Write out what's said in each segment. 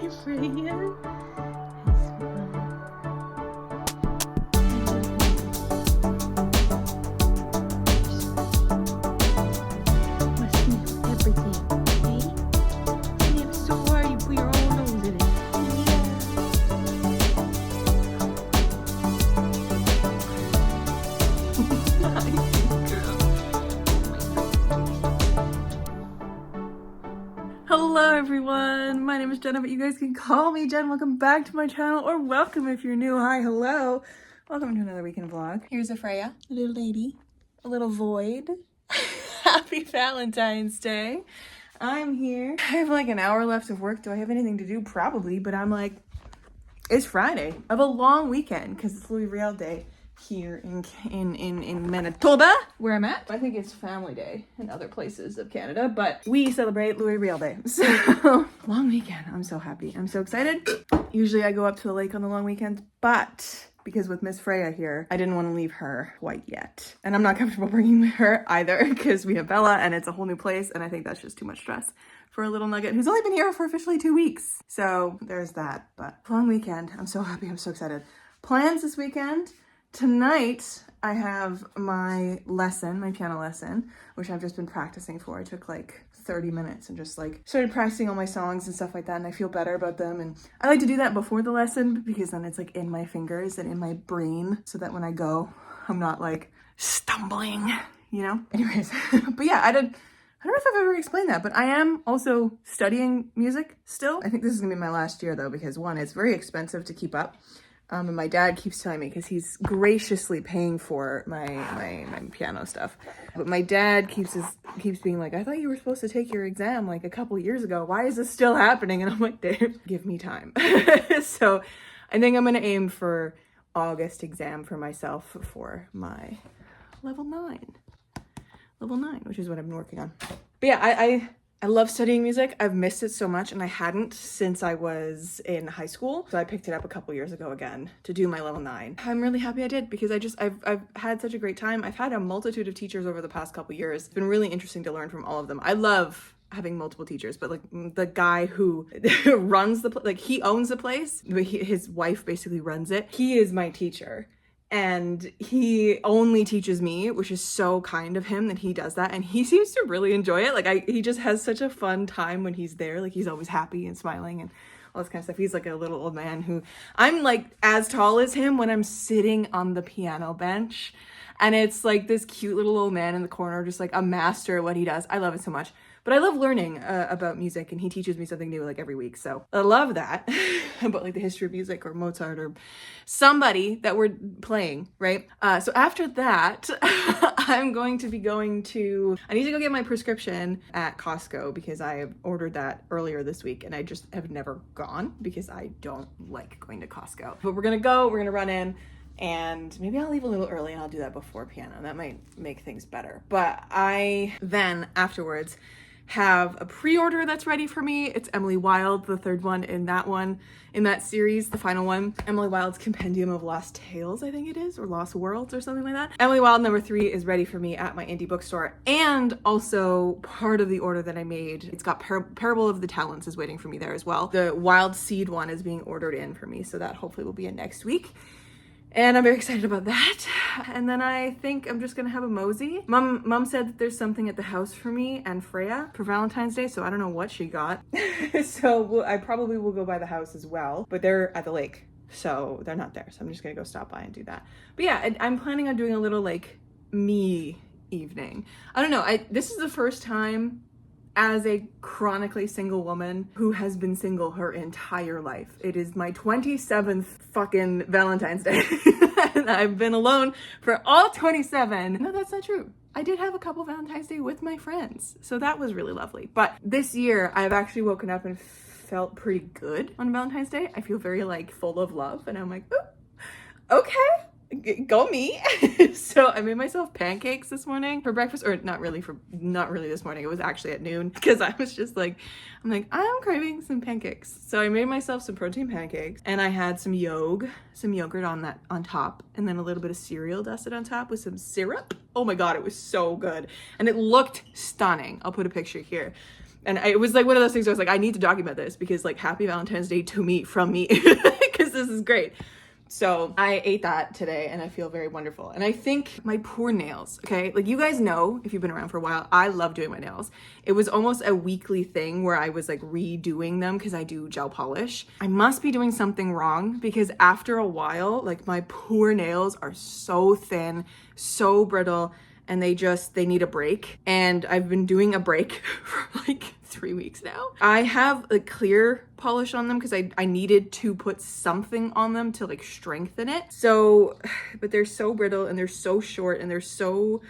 Freya. Must be everything, okay? And I'm so worried you put your own nose in it. Hello everyone, my name is Jenna, but you guys can call me Jen. Welcome back to my channel, or welcome if you're new. Hi, hello. Welcome to another weekend vlog. Here's a Freya, a little lady, a little void. Happy Valentine's Day. I'm here. I have like an hour left of work. Do I have anything to do? Probably, but I'm like, it's Friday of a long weekend because it's Louis Riel Day here in Manitoba, where I'm at. I think it's Family Day in other places of Canada, but we celebrate Louis Riel Day. So, long weekend. I'm so happy. I'm so excited. Usually I go up to the lake on the long weekends, but because with Miss Freya here, I didn't want to leave her quite yet. And I'm not comfortable bringing her either because we have Bella and it's a whole new place, and I think that's just too much stress for a little nugget who's only been here for officially 2 weeks. So there's that, but long weekend. I'm so happy. I'm so excited. Plans this weekend. Tonight, I have my lesson, my piano lesson, which I've just been practicing for. I took like 30 minutes and just like started practicing all my songs and stuff like that, and I feel better about them. And I like to do that before the lesson because then it's like in my fingers and in my brain so that when I go, I'm not like stumbling, you know? Anyways, but yeah, I don't know if I've ever explained that, but I am also studying music still. I think this is gonna be my last year though, because one, it's very expensive to keep up. And my dad keeps telling me, because he's graciously paying for my piano stuff. But my dad keeps being like, I thought you were supposed to take your exam like a couple years ago. Why is this still happening? And I'm like, Dave, give me time. So I think I'm going to aim for August exam for myself for my level 9, which is what I've been working on. But yeah, I love studying music. I've missed it so much, and I hadn't since I was in high school. So I picked it up a couple years ago again to do my level 9. I'm really happy I did because I've had such a great time. I've had a multitude of teachers over the past couple years. It's been really interesting to learn from all of them. I love having multiple teachers, but like the guy who runs the like he owns the place, but his wife basically runs it. He is my teacher. And he only teaches me, which is so kind of him that he does that. And he seems to really enjoy it. Like he just has such a fun time when he's there. Like he's always happy and smiling and all this kind of stuff. He's like a little old man who I'm like as tall as him when I'm sitting on the piano bench. And it's like this cute little old man in the corner, just like a master at what he does. I love it so much. But I love learning about music, and he teaches me something new like every week. So I love that about like the history of music or Mozart or somebody that we're playing, right? So after that, I'm going to be I need to go get my prescription at Costco because I ordered that earlier this week and I just have never gone because I don't like going to Costco. But we're gonna run in. And maybe I'll leave a little early and I'll do that before piano. That might make things better. But I then afterwards have a pre-order that's ready for me. It's Emily Wilde, the third one in that series, the final one. Emily Wilde's Compendium of Lost Tales, I think it is, or Lost Worlds or something like that. Emily Wilde number 3 is ready for me at my indie bookstore. And also part of the order that I made, it's got Parable of the Talents is waiting for me there as well. The Wild Seed one is being ordered in for me, so that hopefully will be in next week. And I'm very excited about that. And then I think I'm just gonna have a mosey. Mom said that there's something at the house for me and Freya for Valentine's Day, so I don't know what she got. So I probably will go by the house as well, but they're at the lake, so they're not there. So I'm just gonna go stop by and do that. But yeah, I'm planning on doing a little like me evening. I don't know, this is the first time as a chronically single woman who has been single her entire life. It is my 27th fucking Valentine's Day. And I've been alone for all 27. No, that's not true. I did have a couple Valentine's Day with my friends. So that was really lovely. But this year I've actually woken up and felt pretty good on Valentine's Day. I feel very like full of love and I'm like, ooh, okay. Go me. So I made myself pancakes this morning for breakfast, or not really this morning. It was actually at noon because I was just like, I'm craving some pancakes. So I made myself some protein pancakes and I had some yogurt on top, and then a little bit of cereal dusted on top with some syrup. Oh my God, it was so good. And it looked stunning. I'll put a picture here. And it was like one of those things where I was like, I need to document this because like happy Valentine's Day to me, from me, because this is great. So I ate that today and I feel very wonderful. And I think my poor nails, okay? Like you guys know, if you've been around for a while, I love doing my nails. It was almost a weekly thing where I was like redoing them because I do gel polish. I must be doing something wrong because after a while, like my poor nails are so thin, so brittle, and they need a break. And I've been doing a break for like 3 weeks now. I have a clear polish on them because I needed to put something on them to like strengthen it. So, but they're so brittle and they're so short and they're so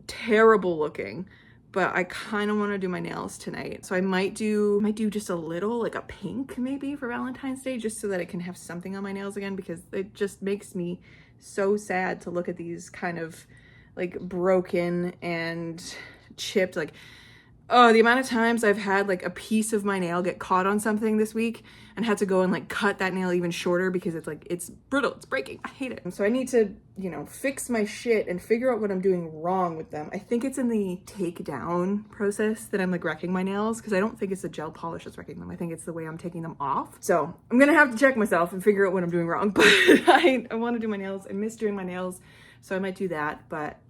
terrible looking. But I kind of want to do my nails tonight. So I might do just a little, like a pink maybe for Valentine's Day, just so that I can have something on my nails again, because it just makes me so sad to look at these kind of like broken and chipped. Like, oh, the amount of times I've had like a piece of my nail get caught on something this week and had to go and like cut that nail even shorter because it's like, it's brittle, it's breaking. I hate it. And so I need to, you know, fix my shit and figure out what I'm doing wrong with them. I think it's in the take down process that I'm like wrecking my nails, because I don't think it's the gel polish that's wrecking them. I think it's the way I'm taking them off. So I'm gonna have to check myself and figure out what I'm doing wrong. But I want to do my nails. I miss doing my nails. So I might do that,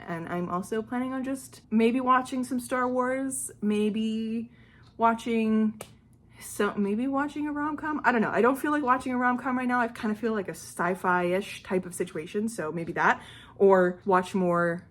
and I'm also planning on just maybe watching some Star Wars, maybe watching a rom-com. I don't know. I don't feel like watching a rom-com right now. I kind of feel like a sci-fi-ish type of situation. So maybe that, or watch more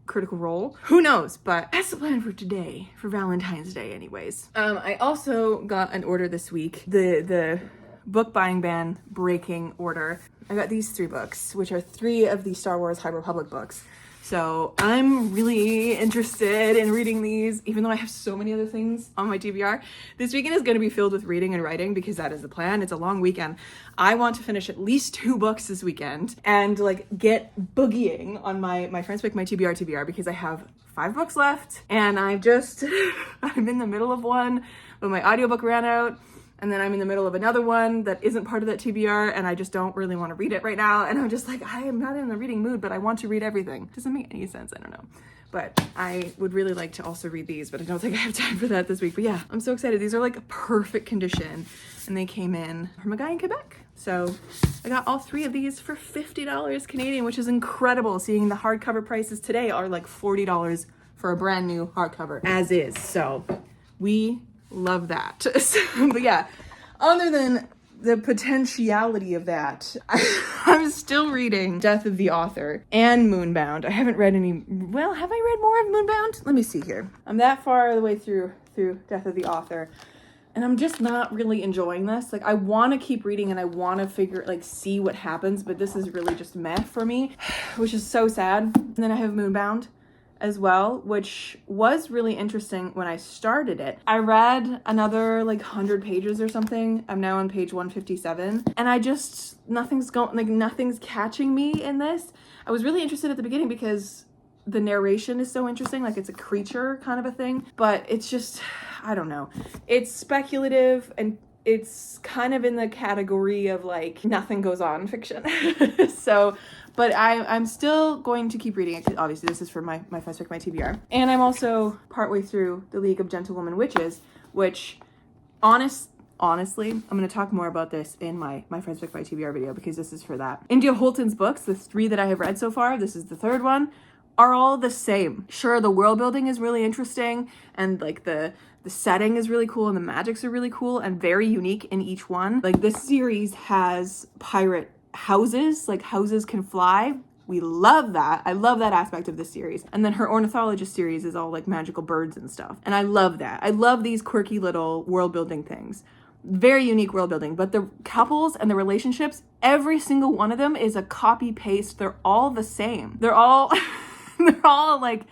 Critical Role. Who knows? But that's the plan for today, for Valentine's Day anyways. I also got an order this week. The book buying ban breaking order. I got these 3 books, which are 3 of the Star Wars High Republic books. So I'm really interested in reading these, even though I have so many other things on my TBR. This weekend is going to be filled with reading and writing because that is the plan. It's a long weekend. I want to finish at least 2 books this weekend and like get boogieing on my friends pick my TBR because I have 5 books left and I'm in the middle of one, but my audiobook ran out. And then I'm in the middle of another one that isn't part of that TBR, and I just don't really want to read it right now. And I'm just like, I am not in the reading mood, but I want to read everything. Doesn't make any sense, I don't know. But I would really like to also read these, but I don't think I have time for that this week. But yeah, I'm so excited. These are like perfect condition, and they came in from a guy in Quebec. So I got all 3 of these for $50 Canadian, which is incredible. Seeing the hardcover prices today are like $40 for a brand new hardcover, as is. So we love that. But yeah, other than the potentiality of that, I'm still reading Death of the Author and Moonbound. I haven't read any, well, have I read more of Moonbound? Let me see here. I'm that far the way through Death of the Author, and I'm just not really enjoying this. Like, I want to keep reading and I want to see what happens, but this is really just meh for me, which is so sad. And then I have Moonbound as well, which was really interesting when I started it. I read another like 100 pages or something. I'm now on page 157, and nothing's catching me in this. I was really interested at the beginning because the narration is so interesting, like it's a creature kind of a thing, but it's just, I don't know. It's speculative and it's kind of in the category of like nothing goes on fiction. So, but I'm still going to keep reading it, because obviously this is for my first pick, my TBR. And I'm also partway through The League of Gentlewoman Witches, which honestly, I'm going to talk more about this in my first pick, my TBR video, because this is for that. India Holton's books, the 3 that I have read so far, this is the 3rd one, are all the same. Sure, the world building is really interesting, and like the setting is really cool, and the magics are really cool and very unique in each one. Like, this series has pirate houses, like houses can fly. We love that. I love that aspect of this series. And then her ornithologist series is all like magical birds and stuff. And I love that. I love these quirky little world building things. Very unique world building, but the couples and the relationships, every single one of them is a copy paste. They're all the same. They're all like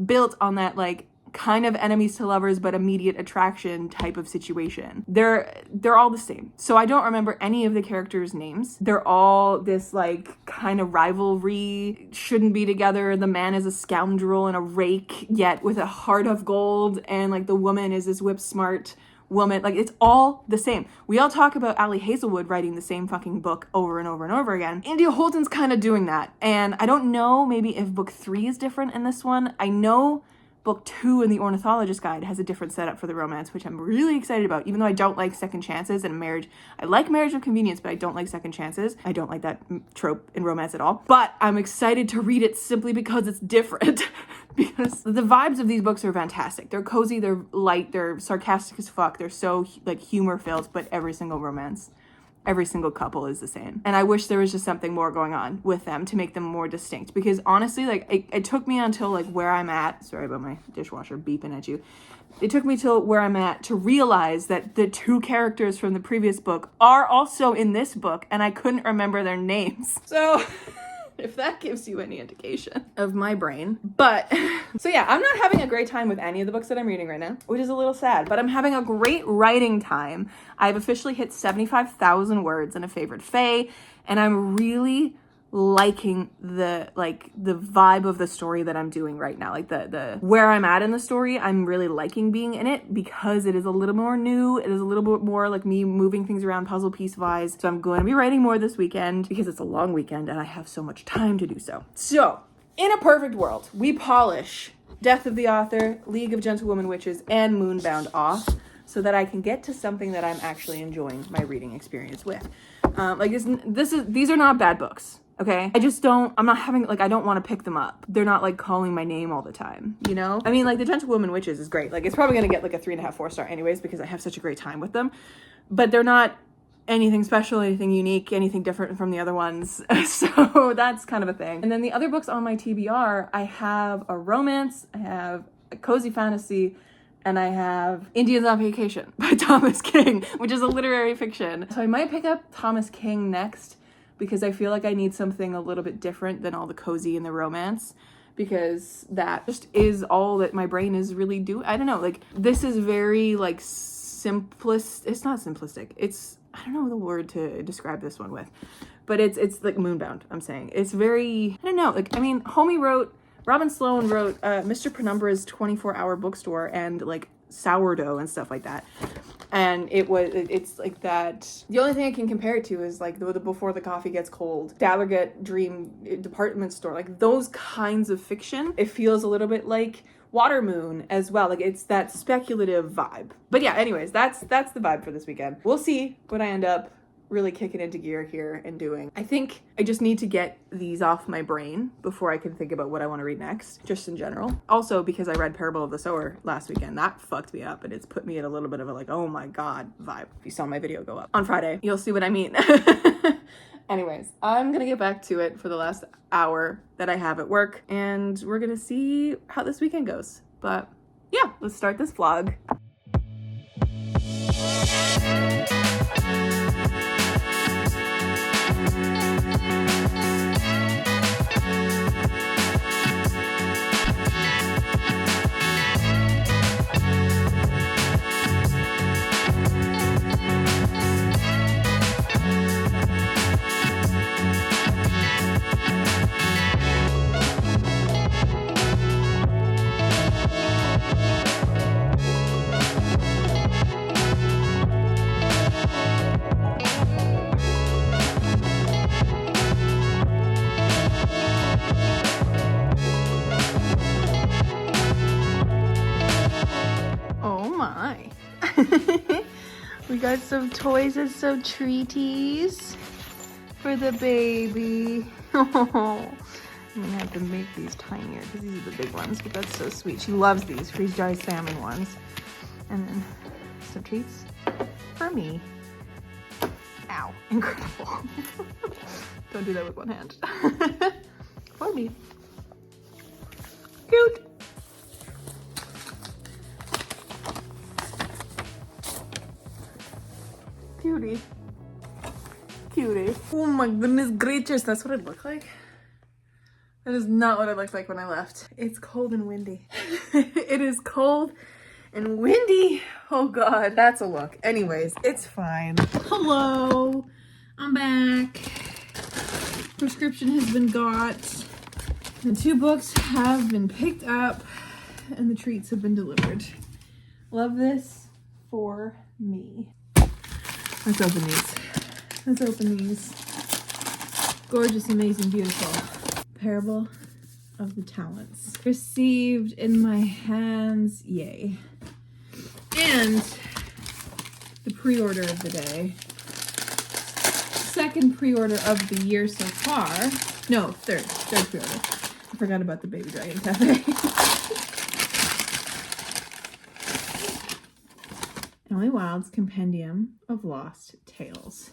built on that like kind of enemies to lovers but immediate attraction type of situation. They're all the same. So I don't remember any of the characters' names. They're all this like kind of rivalry, shouldn't be together. The man is a scoundrel and a rake, yet with a heart of gold, and like the woman is this whip smart woman. Like, it's all the same. We all talk about Ali Hazelwood writing the same fucking book over and over and over again. India Holton's kind of doing that. And I don't know maybe if book 3 is different in this one. I know book 2 in the Ornithologist Guide has a different setup for the romance, which I'm really excited about, even though I don't like second chances and marriage. I like marriage of convenience, but I don't like second chances. I don't like that trope in romance at all. But I'm excited to read it simply because it's different. Because the vibes of these books are fantastic. They're cozy, they're light, they're sarcastic as fuck. They're so like humor filled, but every single romance, every single couple is the same. And I wish there was just something more going on with them to make them more distinct. Because honestly, like it took me until like where I'm at, sorry about my dishwasher beeping at you. It took me till where I'm at to realize that the 2 characters from the previous book are also in this book, and I couldn't remember their names. So if that gives you any indication of my brain. But so yeah, I'm not having a great time with any of the books that I'm reading right now, which is a little sad, but I'm having a great writing time. I've officially hit 75,000 words in A Favorite Fey, and I'm really liking the vibe of the story that I'm doing right now. Like the where I'm at in the story, I'm really liking being in it because it is a little more new. It is a little bit more like me moving things around puzzle piece wise. So I'm going to be writing more this weekend because it's a long weekend and I have so much time to do so. So in a perfect world, we polish Death of the Author, League of Gentlewoman Witches, and Moonbound off so that I can get to something that I'm actually enjoying my reading experience with. These are not bad books. Okay, I'm not having, like, I don't want to pick them up. They're not, like, calling my name all the time, you know? I mean, like, The Gentlewoman Witches is great. Like, it's probably going to get, like, a 3.5, 4-star anyways because I have such a great time with them. But they're not anything special, anything unique, anything different from the other ones. So that's kind of a thing. And then the other books on my TBR, I have a romance, I have a cozy fantasy, and I have Indians on Vacation by Thomas King, which is a literary fiction. So I might pick up Thomas King next, because I feel like I need something a little bit different than all the cozy and the romance, because that just is all that my brain is really doing. I don't know, like, this is very, like, simplist. It's not simplistic. It's, I don't know the word to describe this one with, but it's like Moonbound, I'm saying. It's very, I don't know, like, I mean, Robin Sloan wrote Mr. Penumbra's 24-hour bookstore and, like, sourdough and stuff like that. And it's like that. The only thing I can compare it to is like the Before the Coffee Gets Cold, Gallagher Dream Department Store, like those kinds of fiction. It feels a little bit like Watermoon as well. Like it's that speculative vibe. But yeah, anyways, that's the vibe for this weekend. We'll see what I end up really kicking into gear here and doing. I think I just need to get these off my brain before I can think about what I want to read next, just in general. Also, because I read Parable of the Sower last weekend, that fucked me up and it's put me in a little bit of a like, oh my God vibe. If you saw my video go up on Friday, you'll see what I mean. Anyways, I'm gonna get back to it for the last hour that I have at work and we're gonna see how this weekend goes. But yeah, let's start this vlog. We got some toys and some treaties for the baby. I'm gonna have to make these tinier because these are the big ones, but that's so sweet. She loves these freeze-dried salmon ones. And then some treats for me. Ow, incredible. Don't do that with one hand. For me. Cute. Cutie. Cutie. Oh my goodness gracious, that's what it looked like? That is not what it looked like when I left. It's cold and windy. It is cold and windy. Oh God, that's a look. Anyways, it's fine. Hello, I'm back. Prescription has been got. The 2 books have been picked up and the treats have been delivered. Love this for me. Let's open these. Let's open these. Gorgeous, amazing, beautiful. Parable of the talents received in my hands. Yay. And the pre-order of the day. Second pre-order of the year so far. No, third pre-order. I forgot about the Baby Dragon Cafe. Emily Wilde's Compendium of Lost Tales.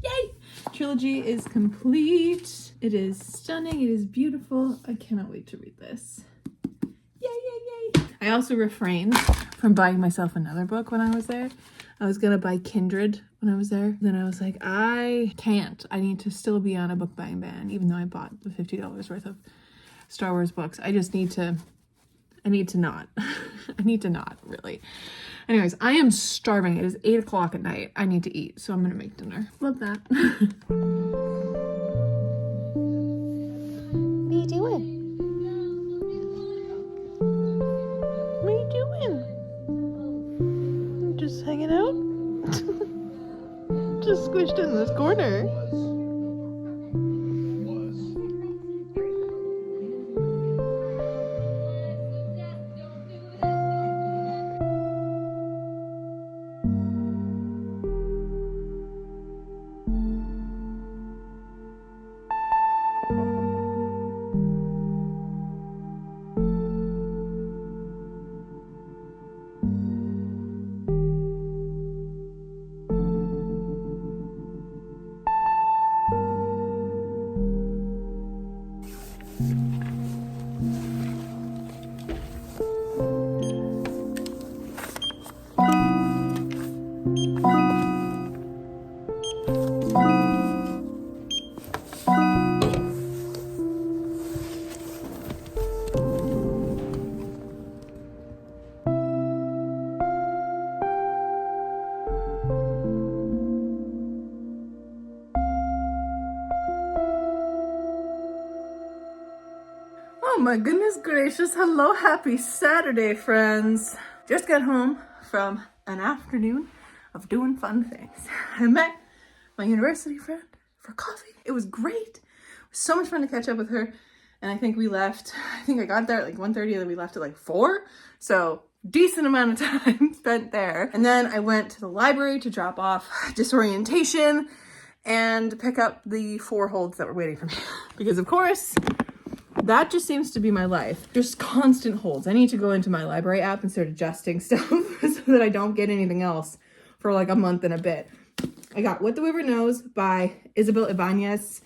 Yay! Trilogy is complete. It is stunning. It is beautiful. I cannot wait to read this. Yay, yay, yay. I also refrained from buying myself another book when I was there. I was gonna buy Kindred when I was there. Then I was like, I can't. I need to still be on a book buying ban, even though I bought the $50 worth of Star Wars books. I just need to, I need to not, really. Anyways, I am starving. It is 8 o'clock at night. I need to eat, so I'm gonna make dinner. Love that. What are you doing? What are you doing? Just hanging out? Just squished in this corner. Oh my goodness gracious. Hello, happy Saturday, friends. Just got home from an afternoon of doing fun things. I met my university friend for coffee. It was great. It was so much fun to catch up with her. And I think we left, I think I got there at like 1:30 and then we left at like 4. So decent amount of time spent there. And then I went to the library to drop off disorientation and pick up the 4 holds that were waiting for me. Because of course, that just seems to be my life. Just constant holds. I need to go into my library app and start adjusting stuff so that I don't get anything else for like a month and a bit. I got What the Weaver Knows by Isabel Ibanez.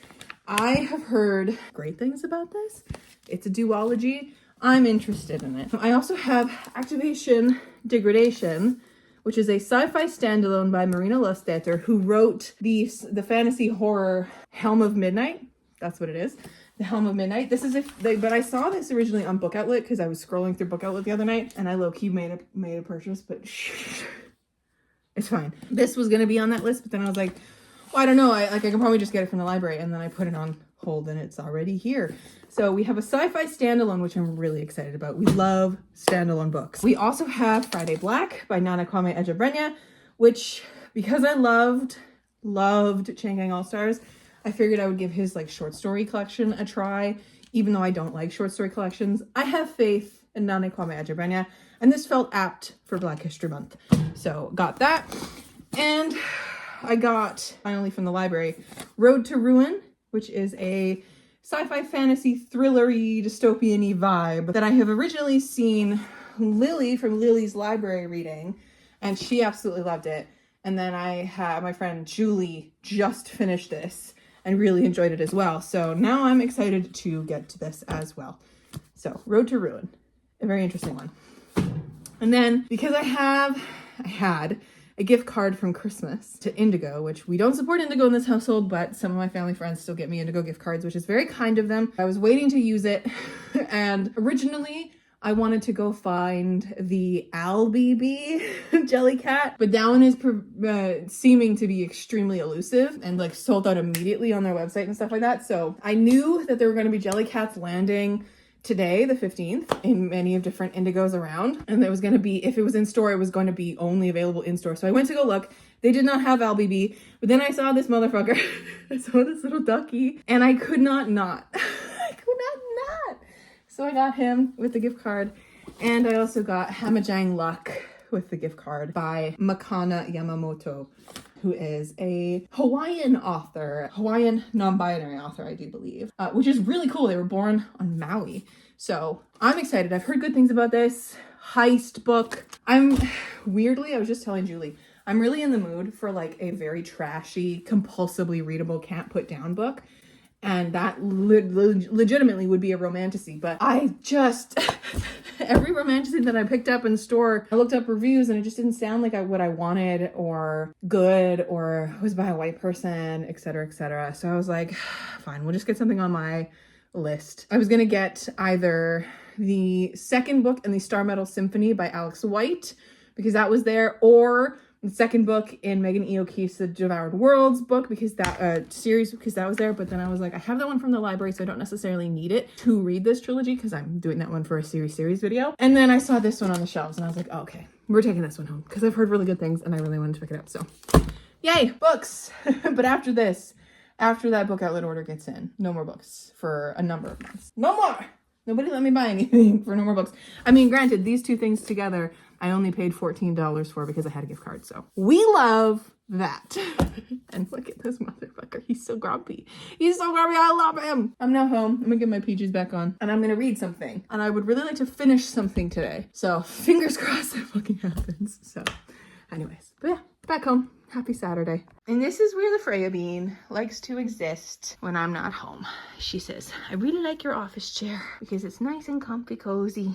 I have heard great things about this. It's a duology. I'm interested in it. I also have Activation Degradation, which is a sci-fi standalone by Marina Lustheter, who wrote the fantasy horror Helm of Midnight. That's what it is. The Helm of Midnight. This is but I saw this originally on Book Outlet because I was scrolling through Book Outlet the other night and I low-key made a purchase, but it's fine. This was gonna be on that list, but then I was like, well, I don't know. I can probably just get it from the library, and then I put it on hold and it's already here. So we have a sci-fi standalone, which I'm really excited about. We love standalone books. We also have Friday Black by Nana Kwame Ejebrenya, which, because I loved Chang'an All-Stars, I figured I would give his like short story collection a try, even though I don't like short story collections. I have faith in Nana Kwame Ejebrenya, and this felt apt for Black History Month. So got that. And I got, finally from the library, Road to Ruin, which is a sci-fi fantasy thriller-y dystopian-y vibe that I have originally seen Lily from Lily's Library reading, and she absolutely loved it. And then I had my friend Julie just finished this and really enjoyed it as well. So now I'm excited to get to this as well. So Road to Ruin, a very interesting one. And then because I had a gift card from Christmas to Indigo, which we don't support Indigo in this household, but some of my family friends still get me Indigo gift cards, which is very kind of them. I was waiting to use it, and originally I wanted to go find the AlBB Jellycat, but that one is seeming to be extremely elusive and like sold out immediately on their website and stuff like that. So I knew that there were going to be Jellycats landing today, the 15th, in many of different Indigos around. And it was going to be, if it was in store, it was going to be only available in store. So I went to go look. They did not have LBB, but then I saw this motherfucker. I saw this little ducky and I could not not. I could not. So I got him with the gift card. And I also got Hamajang Luck with the gift card by Makana Yamamoto, who is a Hawaiian author, Hawaiian non-binary author, I do believe, which is really cool. They were born on Maui. So I'm excited. I've heard good things about this heist book. Weirdly, I was just telling Julie, I'm really in the mood for like a very trashy, compulsively readable, can't put down book. And that legitimately would be a romantasy, but I just, every romantasy that I picked up in the store, I looked up reviews and it just didn't sound like what I wanted or good or was by a white person, etc., etc. So I was like, fine, we'll just get something on my list. I was gonna get either the second book in the Star Metal Symphony by Alex White, because that was there, or the second book in Megan E. O'Keefe's The Devoured Worlds book, because that series, because that was there. But then I was like, I have that one from the library, so I don't necessarily need it to read this trilogy because I'm doing that one for a series video. And then I saw this one on the shelves and I was like, oh, okay, we're taking this one home because I've heard really good things and I really wanted to pick it up. So yay, books. But after that book outlet order gets in, no more books for a number of months. No more. Nobody let me buy anything for no more books. I mean, granted, these two things together, I only paid $14 for because I had a gift card. So we love that. And look at this motherfucker. He's so grumpy. He's so grumpy. I love him. I'm now home. I'm gonna get my PJs back on and I'm gonna read something. And I would really like to finish something today. So fingers crossed that fucking happens. So anyways, but yeah, back home. Happy Saturday. And this is where the Freya Bean likes to exist when I'm not home. She says, I really like your office chair because it's nice and comfy, cozy.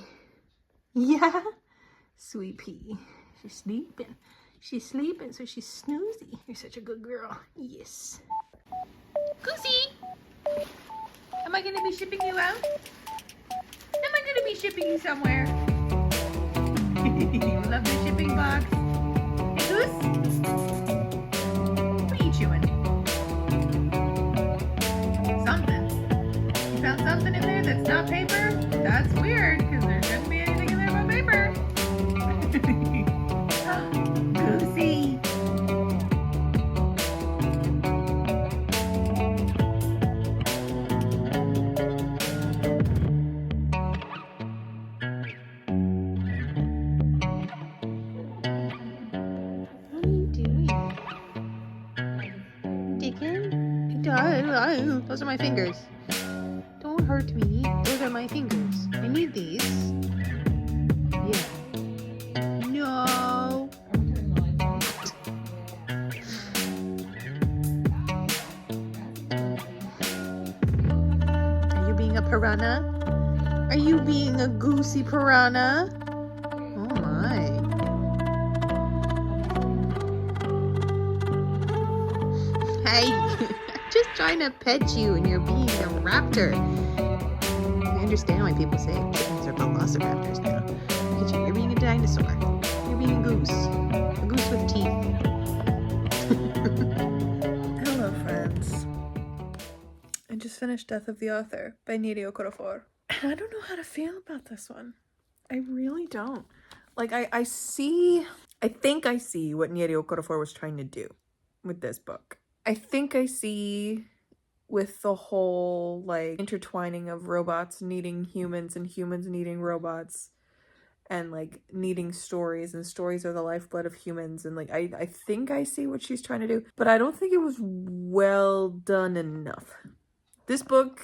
Yeah, sweet pea. She's sleeping. She's sleeping, so she's snoozy. You're such a good girl. Yes. Goosey! Am I gonna be shipping you out? Am I gonna be shipping you somewhere? You love the shipping box. Hey, Goose? What are you chewing? Something. You found something in there that's not paper? That's weird, because there shouldn't be anything in there but paper. Goosey. Those are my fingers. Don't hurt me. Those are my fingers. I need these. Yeah. No. Are you being a piranha? Are you being a goosey piranha? Oh my. Hey. Just trying to pet you and you're being a raptor. I understand why people say kittens are velociraptors now. Look at you, you're being a dinosaur. You're being a goose. A goose with teeth. Hello, friends. I just finished Death of the Author by Nirio Okorafor. And I don't know how to feel about this one. I really don't. Like, I think I see what Nirio Okorafor was trying to do with this book. I think I see with the whole like intertwining of robots needing humans and humans needing robots and like needing stories, and stories are the lifeblood of humans, and like I think I see what she's trying to do, but I don't think it was well done enough. This book,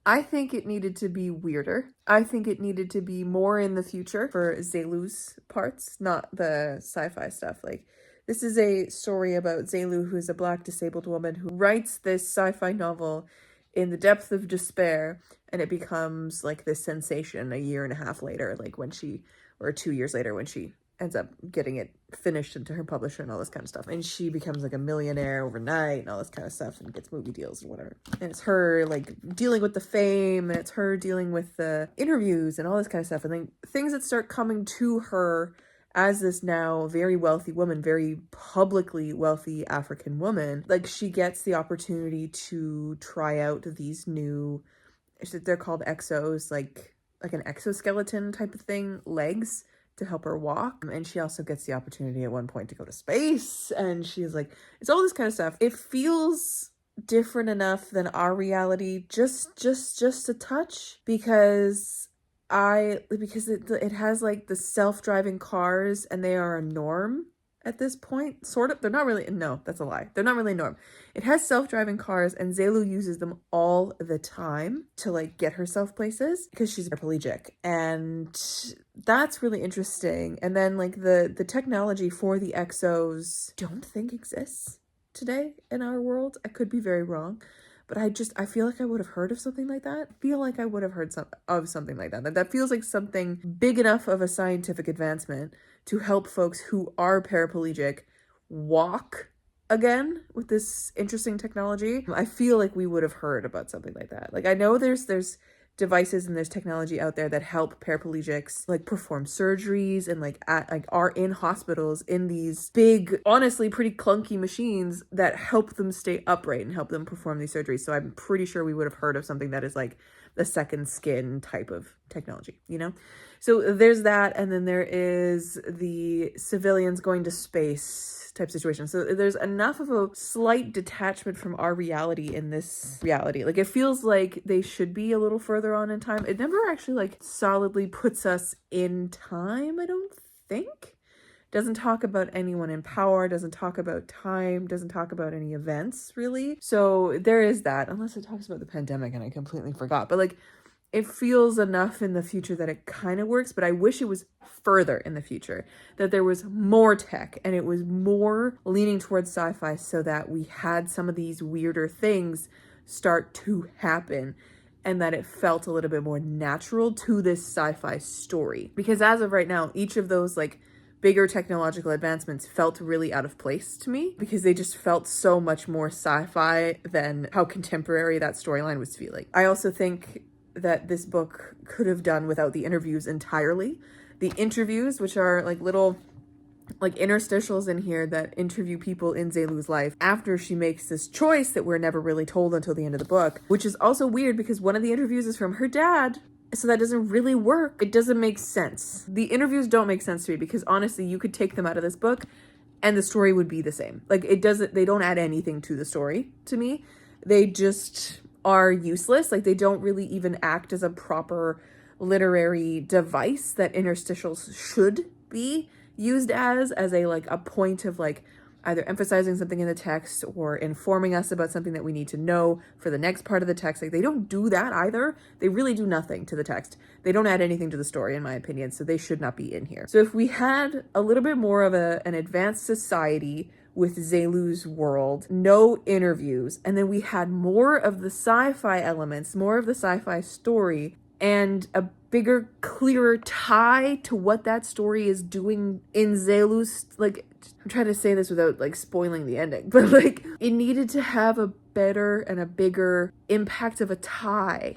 I think it needed to be weirder. I think it needed to be more in the future for Zelu's parts, not the sci-fi stuff. Like, this is a story about Zelu, who is a Black disabled woman who writes this sci-fi novel in the depth of despair, and it becomes like this sensation a year and a half later, like when she, or 2 years later, when she ends up getting it finished into her publisher and all this kind of stuff. And she becomes like a millionaire overnight and all this kind of stuff and gets movie deals and whatever. And it's her like dealing with the fame, and it's her dealing with the interviews and all this kind of stuff. And then things that start coming to her as this now very wealthy woman, very publicly wealthy African woman, like she gets the opportunity to try out these new they're called exos, like an exoskeleton type of thing, legs to help her walk. And she also gets the opportunity at one point to go to space, and she's like, it's all this kind of stuff. It feels different enough than our reality, just a touch, because it has like the self-driving cars, and they are a norm at this point, sort of. They're not really, no, that's a lie. They're not really a norm. It has self-driving cars, and Zelu uses them all the time to like get herself places because she's paraplegic, and that's really interesting. And then like the technology for the exos, don't think exists today in our world. I could be very wrong, but I feel like I would have heard of something like that. Something like that. That feels like something big enough of a scientific advancement to help folks who are paraplegic walk again with this interesting technology. I feel like we would have heard about something like that. Like, I know there's devices and there's technology out there that help paraplegics like perform surgeries and are in hospitals in these big, honestly pretty clunky machines that help them stay upright and help them perform these surgeries. So I'm pretty sure we would have heard of something that is like the second skin type of technology, you know? So there's that, and then there is the civilians going to space type situation. So there's enough of a slight detachment from our reality in this reality. Like, it feels like they should be a little further on in time. It never actually like solidly puts us in time, I don't think. Doesn't talk about anyone in power, doesn't talk about time, doesn't talk about any events, really. So there is that, unless it talks about the pandemic and I completely forgot. But like, it feels enough in the future that it kind of works, but I wish it was further in the future, that there was more tech and it was more leaning towards sci-fi so that we had some of these weirder things start to happen and that it felt a little bit more natural to this sci-fi story. Because as of right now, each of those like bigger technological advancements felt really out of place to me because they just felt so much more sci-fi than how contemporary that storyline was feeling. I also think that this book could have done without the interviews entirely. The interviews, which are like little like interstitials in here that interview people in Zelu's life after she makes this choice that we're never really told until the end of the book, which is also weird because one of the interviews is from her dad. So that doesn't really work. It doesn't make sense. The interviews don't make sense to me because honestly, you could take them out of this book and the story would be the same. Like, they don't add anything to the story to me. They just are useless. Like, they don't really even act as a proper literary device that interstitials should be used as a point of like either emphasizing something in the text or informing us about something that we need to know for the next part of the text. Like, they don't do that either. They really do nothing to the text. They don't add anything to the story, in my opinion, so they should not be in here. So if we had a little bit more of an advanced society with Zelu's world, no interviews, and then we had more of the sci-fi elements, more of the sci-fi story, and a bigger, clearer tie to what that story is doing in Zelu's, like, I'm trying to say this without like spoiling the ending, but like, it needed to have a better and a bigger impact of a tie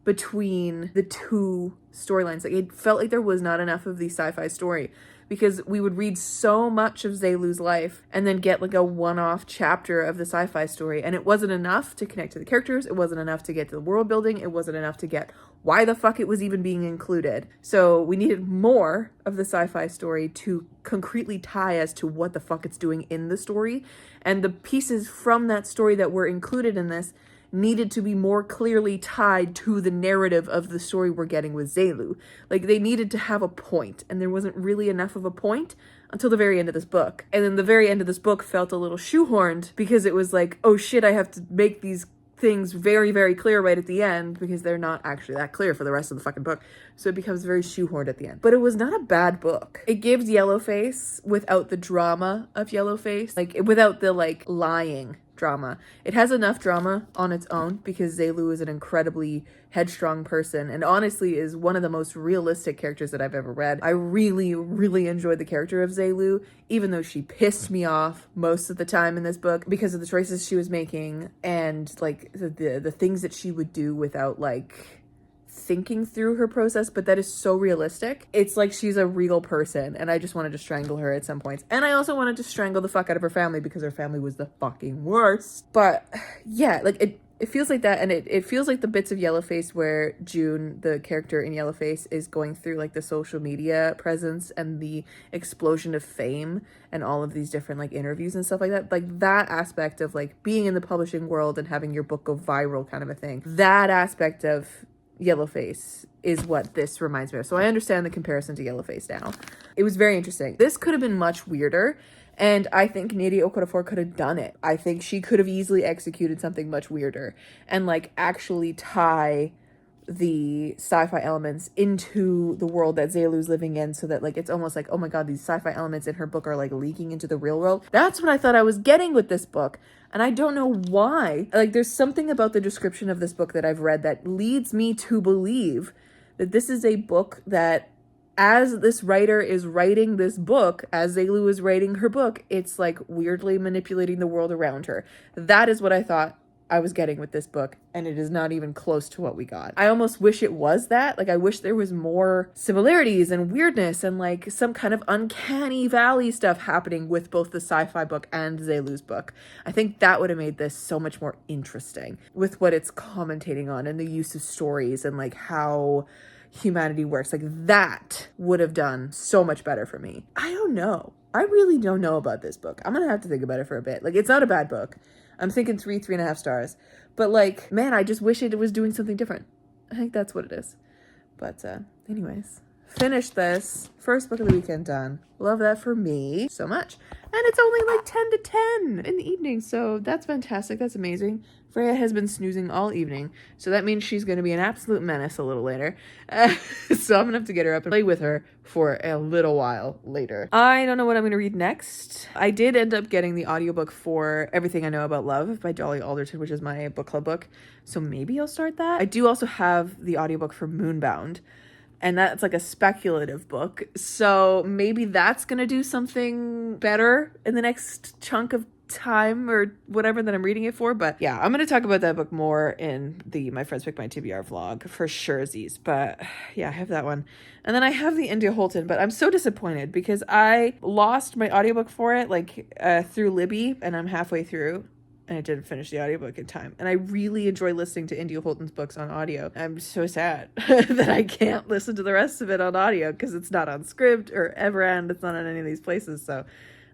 between the two storylines. Like, it felt like there was not enough of the sci-fi story because we would read so much of Zelu's life and then get like a one-off chapter of the sci-fi story, and it wasn't enough to connect to the characters. It wasn't enough to get to the world building. It wasn't enough to get why the fuck it was even being included. So we needed more of the sci-fi story to concretely tie as to what the fuck it's doing in the story, and the pieces from that story that were included in this needed to be more clearly tied to the narrative of the story we're getting with Zelu. Like, they needed to have a point, and there wasn't really enough of a point until the very end of this book. And then the very end of this book felt a little shoehorned because it was like, oh shit, I have to make these things very, very clear right at the end because they're not actually that clear for the rest of the fucking book. So it becomes very shoehorned at the end. But it was not a bad book. It gives Yellowface without the drama of Yellowface, like without the like lying drama. It has enough drama on its own because Zelu is an incredibly headstrong person and honestly is one of the most realistic characters that I've ever read. I really, really enjoyed the character of Zelu, even though she pissed me off most of the time in this book because of the choices she was making and like the things that she would do without like thinking through her process, but that is so realistic. It's like she's a real person and I just wanted to strangle her at some points. And I also wanted to strangle the fuck out of her family because her family was the fucking worst. But yeah, like It feels like that, and it feels like the bits of Yellowface where June, the character in Yellowface, is going through like the social media presence and the explosion of fame and all of these different like interviews and stuff like that. Like that aspect of like being in the publishing world and having your book go viral kind of a thing. That aspect of Yellowface is what this reminds me of. So I understand the comparison to Yellowface now. It was very interesting. This could have been much weirder. And I think Nnedi Okorafor could have done it. I think she could have easily executed something much weirder and like actually tie the sci-fi elements into the world that Zaylu's living in, so that like it's almost like, oh my god, these sci-fi elements in her book are like leaking into the real world. That's what I thought I was getting with this book, and I don't know why. Like there's something about the description of this book that I've read that leads me to believe that this is a book that, as this writer is writing this book, as Zaylu is writing her book, it's like weirdly manipulating the world around her. That is what I thought I was getting with this book, and it is not even close to what we got. I almost wish it was that. Like I wish there was more similarities and weirdness and like some kind of uncanny valley stuff happening with both the sci-fi book and Zaylu's book. I think that would have made this so much more interesting with what it's commentating on and the use of stories and like how humanity works. Like that would have done so much better for me. I don't know. I really don't know about this book. I'm gonna have to think about it for a bit. Like it's not a bad book. I'm thinking 3.5 stars. But like, man, I just wish it was doing something different. I think that's what it is. But anyways, finished this. First book of the weekend done. Love that for me so much. And it's only like 10 to 10 in the evening. So that's fantastic. That's amazing. Freya has been snoozing all evening. So that means she's going to be an absolute menace a little later. So I'm going to have to get her up and play with her for a little while later. I don't know what I'm going to read next. I did end up getting the audiobook for Everything I Know About Love by Dolly Alderton, which is my book club book. So maybe I'll start that. I do also have the audiobook for Moonbound. And that's like a speculative book. So maybe that's going to do something better in the next chunk of time or whatever that I'm reading it for. But yeah, I'm going to talk about that book more in the My Friends Pick My TBR vlog for surezies. But yeah, I have that one. And then I have the India Holton, but I'm so disappointed because I lost my audiobook for it like through Libby, and I'm halfway through. And I didn't finish the audiobook in time. And I really enjoy listening to India Holton's books on audio. I'm so sad that I can't listen to the rest of it on audio because it's not on Scribd or Everend. It's not on any of these places. So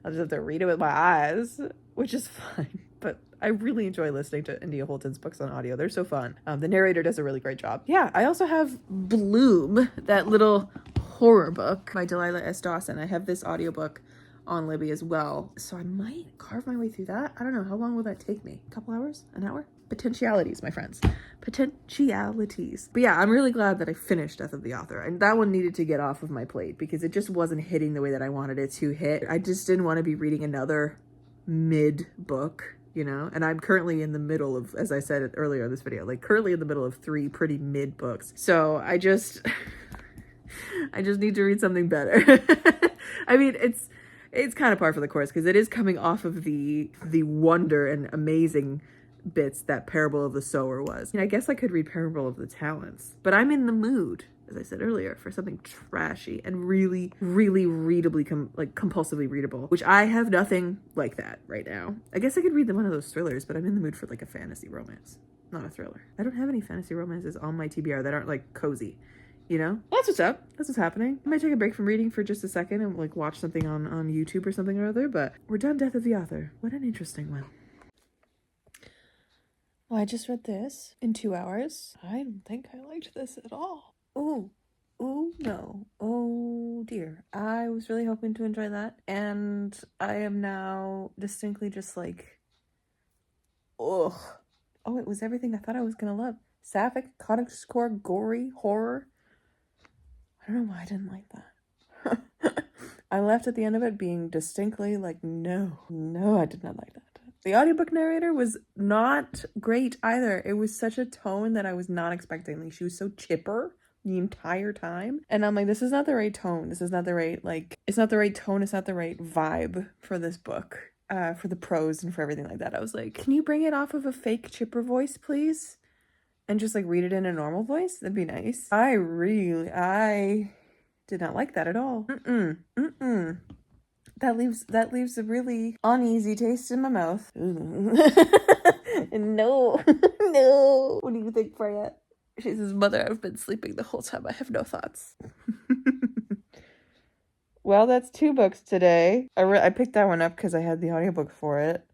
I'll just have to read it with my eyes, which is fine. But I really enjoy listening to India Holton's books on audio. They're so fun. The narrator does a really great job. Yeah, I also have Bloom, that little horror book by Delilah S. Dawson. I have this audiobook on Libby as well, so I might carve my way through that. I don't know, how long will that take me? A couple hours? An hour? Potentialities, my friends. Potentialities. But yeah, I'm really glad that I finished Death of the Author, and that one needed to get off of my plate because it just wasn't hitting the way that I wanted it to hit. I just didn't want to be reading another mid book, you know, and I'm currently in the middle of, as I said earlier in this video, like currently in the middle of 3 pretty mid books. So I just need to read something better. I mean, it's kind of par for the course because it is coming off of the wonder and amazing bits that Parable of the Sower was. I mean, I guess I could read Parable of the Talents, but I'm in the mood, as I said earlier, for something trashy and really, really readably, compulsively readable, which I have nothing like that right now. I guess I could read one of those thrillers, but I'm in the mood for like a fantasy romance, not a thriller. I don't have any fantasy romances on my TBR that aren't like cozy. You know, that's what's up. That's what's happening. I might take a break from reading for just a second and like watch something on YouTube or something or other, but we're done Death of the Author. What an interesting one. Well, I just read this in 2 hours. I don't think I liked this at all. Ooh, no. Oh dear. I was really hoping to enjoy that, and I am now distinctly just like, ugh. Oh, it was everything I thought I was gonna love. Sapphic, cottagecore, gory, horror. I don't know why I didn't like that. I left at the end of it being distinctly like, no, I did not like that. The audiobook narrator was not great either. It was such a tone that I was not expecting. Like, she was so chipper the entire time. And I'm like, this is not the right tone. This is not the right, like, it's not the right tone. It's not the right vibe for this book, for the prose and for everything like that. I was like, can you bring it off of a fake chipper voice, please? And just like read it in a normal voice? That'd be nice. I did not like that at all. That leaves a really uneasy taste in my mouth. No. No. What do you think, Freya? She says, Mother, I've been sleeping the whole time. I have no thoughts. Well, that's 2 books today. I picked that one up because I had the audiobook for it.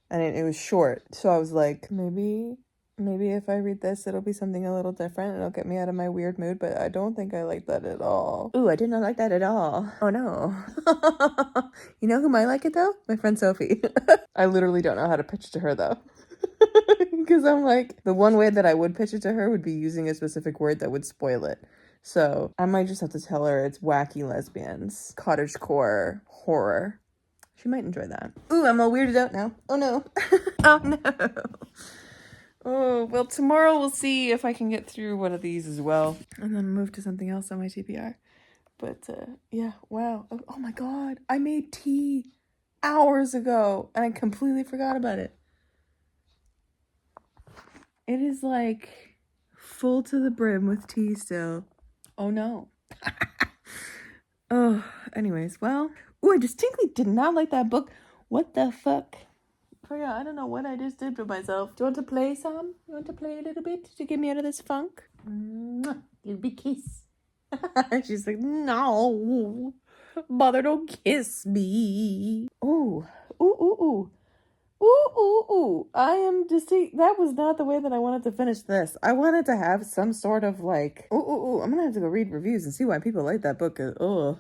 And it was short. So I was like, maybe if I read this, it'll be something a little different. It'll get me out of my weird mood. But I don't think I like that at all. Ooh, I did not like that at all. Oh, no. You know who might like it, though? My friend Sophie. I literally don't know how to pitch to her, though. Because I'm like, the one way that I would pitch it to her would be using a specific word that would spoil it. So I might just have to tell her it's wacky lesbians, cottagecore horror. She might enjoy that. Ooh, I'm all weirded out now. Oh no. Oh no. Oh, well, tomorrow we'll see if I can get through one of these as well. And then move to something else on my TBR. But yeah, wow. Oh my god. I made tea hours ago and I completely forgot about it. It is like full to the brim with tea still. Oh no. Oh, anyways, well. Ooh, I distinctly did not like that book. What the fuck? Freya, I don't know what I just did to myself. Do you want to play some? You want to play a little bit to get me out of this funk? Little big kiss. She's like, no. Mother, don't kiss me. Ooh. Ooh, ooh, ooh. Ooh, ooh, ooh. I am that was not the way that I wanted to finish this. I wanted to have some sort of like, ooh, ooh, ooh. I'm gonna have to go read reviews and see why people like that book. Oh,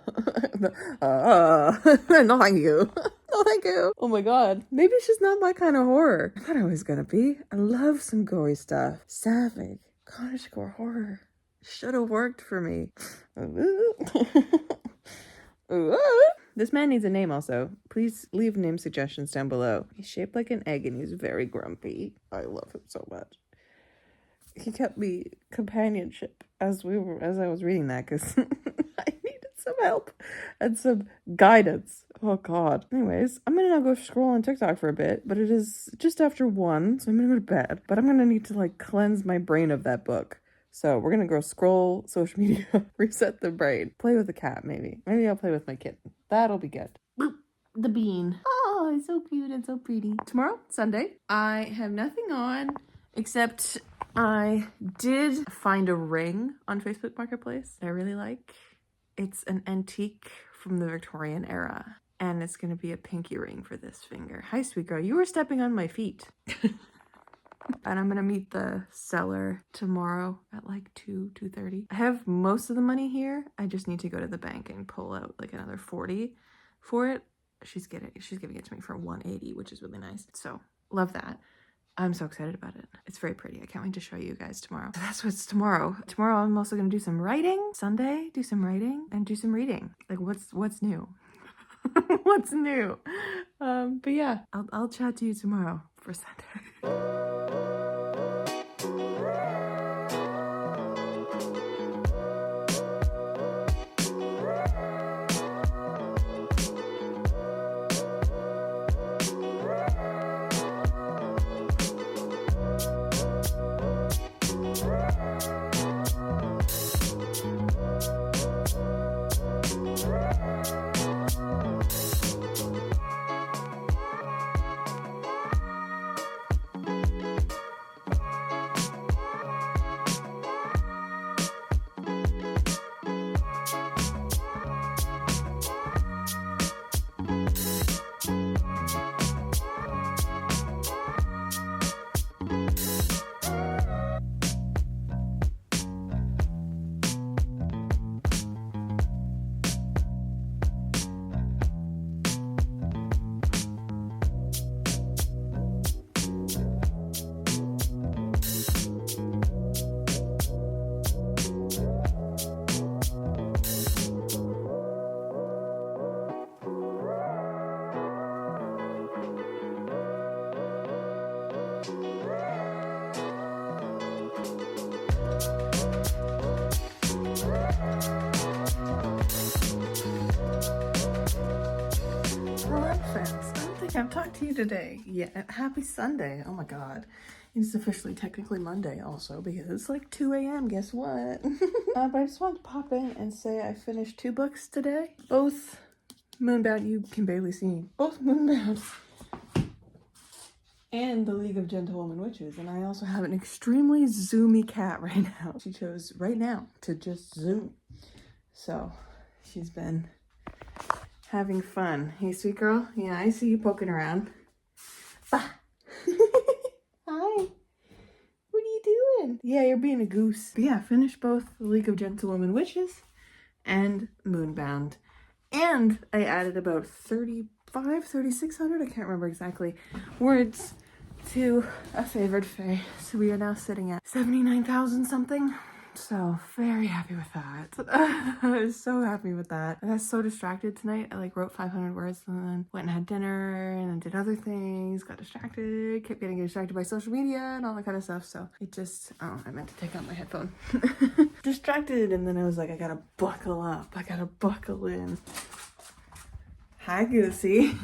no thank you. No thank you. Oh my god. Maybe it's just not my kind of horror. I thought it was gonna be. I love some gory stuff. Sapphic, cottagecore horror. Should have worked for me. This man needs a name also. Please leave name suggestions down below. He's shaped like an egg and he's very grumpy. I love him so much. He kept me companionship as I was reading that because I needed some help and some guidance. Oh god. Anyways, I'm gonna now go scroll on TikTok for a bit, but it is just after 1, so I'm gonna go to bed. But I'm gonna need to like cleanse my brain of that book. So we're gonna go scroll social media, reset the brain, play with the cat maybe. Maybe I'll play with my kitten. That'll be good. Boop, the bean. Oh, it's so cute and so pretty. Tomorrow, Sunday, I have nothing on except I did find a ring on Facebook Marketplace that I really like. It's an antique from the Victorian era. And it's gonna be a pinky ring for this finger. Hi, sweet girl. You were stepping on my feet. And I'm gonna meet the seller tomorrow at like 2:30. I have most of the money here. I just need to go to the bank and pull out like another 40 for it. She's giving it to me for 180, which is really nice. So love that. I'm so excited about it. It's very pretty. I can't wait to show you guys tomorrow. So that's what's tomorrow. Tomorrow I'm also gonna do some writing. Sunday, do some writing and do some reading. Like what's new? What's new? But yeah, I'll chat to you tomorrow for Sunday. I've talked to you today. Yeah, happy Sunday. Oh my god. It's officially technically Monday also because it's like 2 a.m. Guess what? But I just wanted to pop in and say I finished 2 books today. Both Moonbound, you can barely see me. Both Moonbound and the League of Gentlewoman Witches. And I also have an extremely zoomy cat right now. She chose right now to just zoom. So she's been having fun. Hey, sweet girl. Yeah, I see you poking around. Bah. Hi. What are you doing? Yeah, you're being a goose. But yeah, finished both the League of Gentlewoman Witches and Moonbound. And I added about 3,600, I can't remember exactly, words to A Favored Fey. So we are now sitting at 79,000 something. So very happy with that. I was so happy with that. I got so distracted tonight. I wrote 500 words and then went and had dinner and then did other things, got distracted, kept getting distracted by social media and all that kind of stuff. So it just, oh, I meant to take out my headphone. Distracted, and then I was like, I gotta buckle up. I gotta buckle in. Hi, Goosey.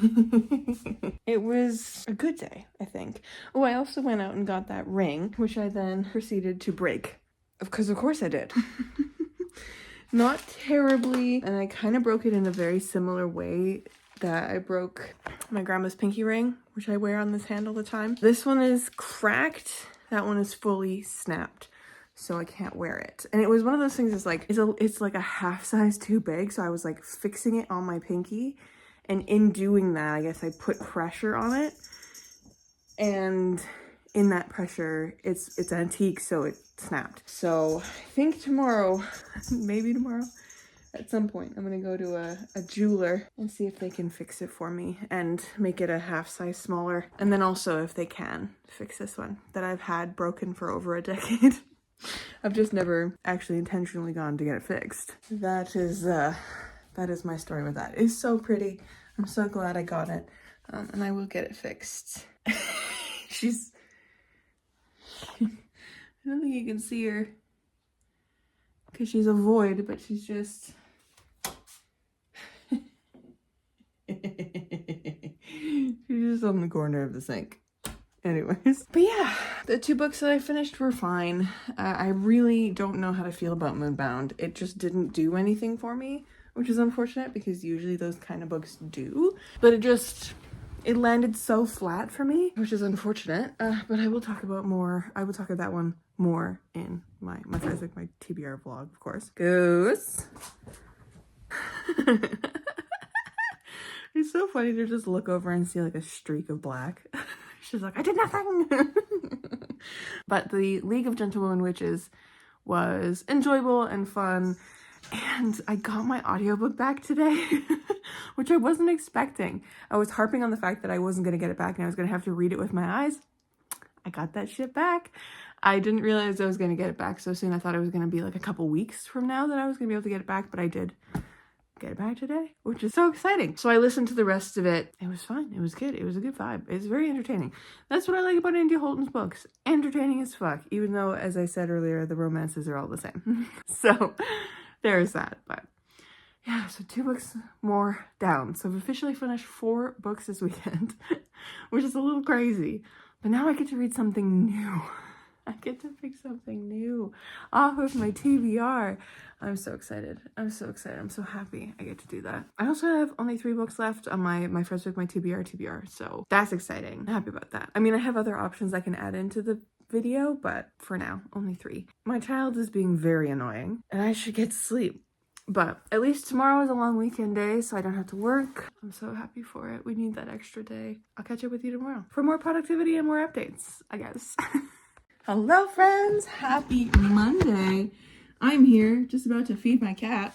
It was a good day, I think. Oh, I also went out and got that ring, which I then proceeded to break. Because of course I did. Not terribly, and I kind of broke it in a very similar way that I broke my grandma's pinky ring, which I wear on this hand all the time. This one is cracked, that one is fully snapped, so I can't wear it. And it was one of those things that's like, it's like a half size too big, so I was like fixing it on my pinky, and in doing that, I guess I put pressure on it, and in that pressure, it's antique, so it snapped. So I think tomorrow, maybe tomorrow, at some point, I'm gonna go to a jeweler and see if they can fix it for me and make it a half size smaller. And then also if they can fix this one that I've had broken for over a decade. I've just never actually intentionally gone to get it fixed. That is my story with that. It's so pretty. I'm so glad I got it. And I will get it fixed. She's... I don't think you can see her because she's a void, but she's just... she's just on the corner of the sink. Anyways. But yeah, the 2 books that I finished were fine. I really don't know how to feel about Moonbound. It just didn't do anything for me, which is unfortunate because usually those kind of books do. But it landed so flat for me, which is unfortunate. But I will talk about that one more in my Facebook, my TBR vlog, of course. Goose. It's so funny to just look over and see like a streak of black. She's like, I did nothing. But the League of Gentlewoman Witches was enjoyable and fun. And I got my audiobook back today, which I wasn't expecting. I was harping on the fact that I wasn't going to get it back and I was going to have to read it with my eyes. I got that shit back. I didn't realize I was going to get it back so soon. I thought it was going to be like a couple weeks from now that I was going to be able to get it back, but I did get it back today, which is so exciting. So I listened to the rest of it. It was fun. It was good. It was a good vibe. It's very entertaining. That's what I like about India Holton's books. Entertaining as fuck, even though, as I said earlier, the romances are all the same. So there's that. But yeah, so 2 books more down. So I've officially finished 4 books this weekend, which is a little crazy. But now I get to read something new. I get to pick something new off of my TBR. I'm so excited. I'm so excited. I'm so happy I get to do that. I also have only 3 books left on my first book, my TBR. So that's exciting. I'm happy about that. I mean, I have other options I can add into the video, but for now, only 3. My child is being very annoying and I should get to sleep. But at least tomorrow is a long weekend day, so I don't have to work. I'm so happy for it. We need that extra day. I'll catch up with you tomorrow for more productivity and more updates, I guess. Hello, friends. Happy Monday. I'm here just about to feed my cat.